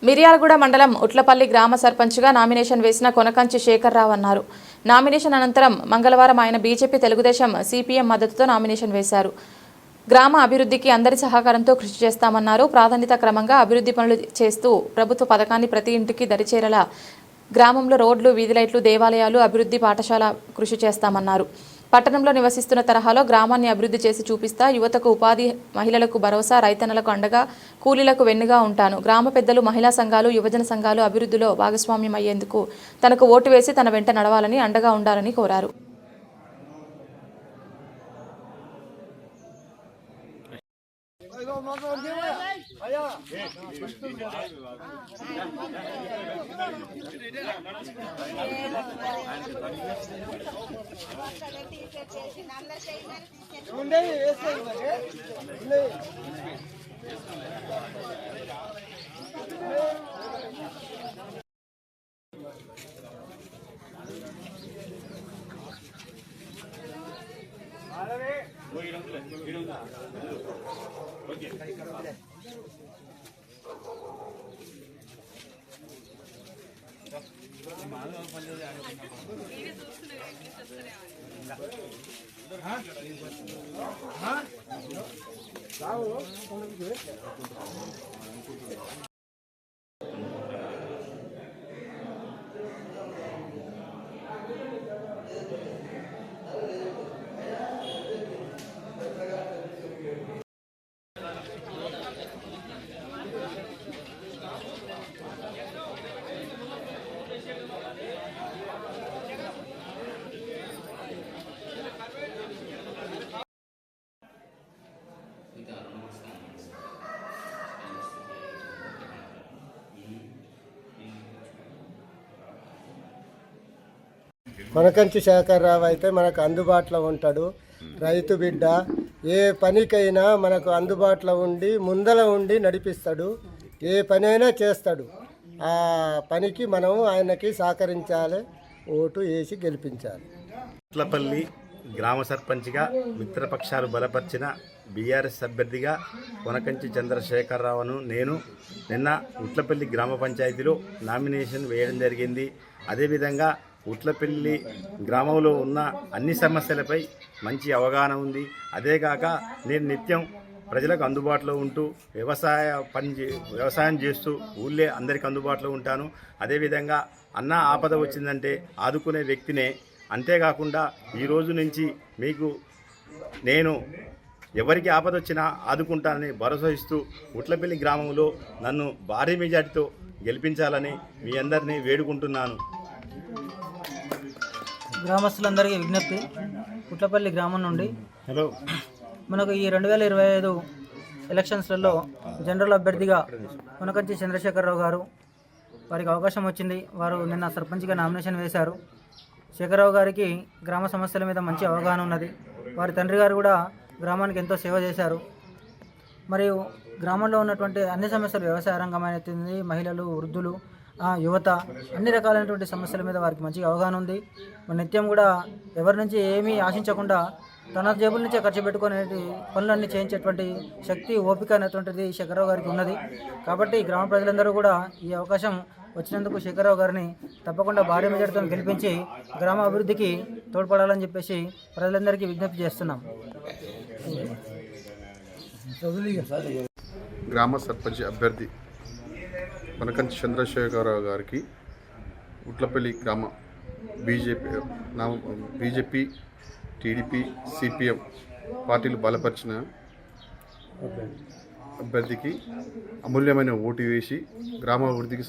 మిర్యాలగూడ మండలం ఉట్లపల్లి గ్రామ సర్పంచ్గా నామినేషన్ వేసిన కొనకంచి శేఖర్రావు అన్నారు. నామినేషన్ అనంతరం మంగళవారం ఆయన బీజేపీ, తెలుగుదేశం, సిపిఎం మద్దతుతో నామినేషన్ వేశారు. గ్రామ అభివృద్ధికి అందరి సహకారంతో కృషి చేస్తామన్నారు. ప్రాధాన్యత క్రమంగా అభివృద్ధి పనులు చేస్తూ ప్రభుత్వ పథకాన్ని ప్రతి ఇంటికి దరిచేరేలా గ్రామంలో రోడ్లు, వీధి లైట్లు, దేవాలయాలు, అభివృద్ధి పాఠశాల కృషి చేస్తామన్నారు. పట్టణంలో నివసిస్తున్న తరహాలో గ్రామాన్ని అభివృద్ధి చేసి చూపిస్తా. యువతకు ఉపాధి, మహిళలకు భరోసా, రైతన్నలకు అండగా, కూలీలకు వెన్నుగా ఉంటాను. గ్రామ పెద్దలు, మహిళా సంఘాలు, యువజన సంఘాలు అభివృద్ధిలో భాగస్వామ్యం అయ్యేందుకు తనకు ఓటు వేసి తన వెంట నడవాలని, అండగా ఉండాలని కోరారు. కొనకంచి శేఖర్రావు అయితే మనకు అందుబాటులో ఉంటాడు. రైతు బిడ్డ, ఏ పనికైనా మనకు అందుబాటులో ఉండి ముందల ఉండి నడిపిస్తాడు. ఏ పనైనా చేస్తాడు. ఆ పనికి మనం ఆయనకి సహకరించాలి, ఓటు వేసి గెలిపించాలి. ఉట్లపల్లి గ్రామ సర్పంచ్గా మిత్రపక్షాలు బలపరిచిన బీఆర్ఎస్ అభ్యర్థిగా కొనకంచి చంద్రశేఖరరావును నేను నిన్న ఉట్లపల్లి గ్రామ పంచాయతీలో నామినేషన్ వేయడం జరిగింది. అదేవిధంగా ఉట్లపల్లి గ్రామంలో ఉన్న అన్ని సమస్యలపై మంచి అవగాహన ఉంది. అదేగాక నేను నిత్యం ప్రజలకు అందుబాటులో ఉంటూ వ్యవసాయం చేస్తూ ఊళ్ళే అందరికి అందుబాటులో ఉంటాను. అదేవిధంగా అన్న ఆపద వచ్చిందంటే ఆదుకునే వ్యక్తినే. అంతేకాకుండా ఈరోజు నుంచి మీకు నేను ఎవరికి ఆపద వచ్చినా ఆదుకుంటానని భరోసా ఇస్తూ ఉట్లపల్లి గ్రామంలో నన్ను భారీ మెజార్టీతో గెలిపించాలని మీ అందరినీ వేడుకుంటున్నాను. గ్రామస్తులందరికీ విజ్ఞప్తి. ఉట్లపల్లి గ్రామం నుండి మనకు ఈ 2025 ఎలక్షన్స్లలో జనరల్ అభ్యర్థిగా కొనకంచి చంద్రశేఖరరావు గారు వారికి అవకాశం వచ్చింది. వారు నిన్న సర్పంచ్గా నామినేషన్ వేశారు. శేఖరరావు గారికి గ్రామ సమస్యల మీద మంచి అవగాహన ఉన్నది. వారి తండ్రి గారు కూడా గ్రామానికి ఎంతో సేవ చేశారు. మరియు గ్రామంలో ఉన్నటువంటి అన్ని సమస్యలు, వ్యవసాయ రంగమైనది, మహిళలు, వృద్ధులు, యువత, అన్ని రకాలైనటువంటి సమస్యల మీద వారికి మంచి అవగాహన ఉంది. నిత్యం కూడా ఎవరి నుంచి ఏమీ ఆశించకుండా తన జేబుల నుంచే ఖర్చు పెట్టుకునే పనులన్నీ చేయించేటువంటి శక్తి, ఓపిక అనేటువంటిది శేఖరరావు గారికి ఉన్నది. కాబట్టి గ్రామ ప్రజలందరూ కూడా ఈ అవకాశం వచ్చినందుకు శేఖరరావు గారిని తప్పకుండా భారీ మెజార్టీతో గెలిపించి గ్రామ అభివృద్ధికి తోడ్పడాలని చెప్పేసి ప్రజలందరికీ విజ్ఞప్తి చేస్తున్నాం. గ్రామ సర్పంచ్ అభ్యర్థి కొనకంచి చంద్రశేఖరరావు గారికి ఉట్లపల్లి గ్రామ బీజేపీ, టీడీపీ, సిపిఎం పార్టీలు బలపరిచిన అభ్యర్థికి అమూల్యమైన ఓటు వేసి గ్రామ అభివృద్ధికి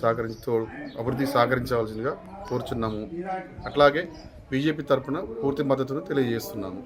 సహకరించవలసిందిగా కోరుచున్నాము. అట్లాగే బీజేపీ తరఫున పూర్తి మద్దతును తెలియజేస్తున్నాము.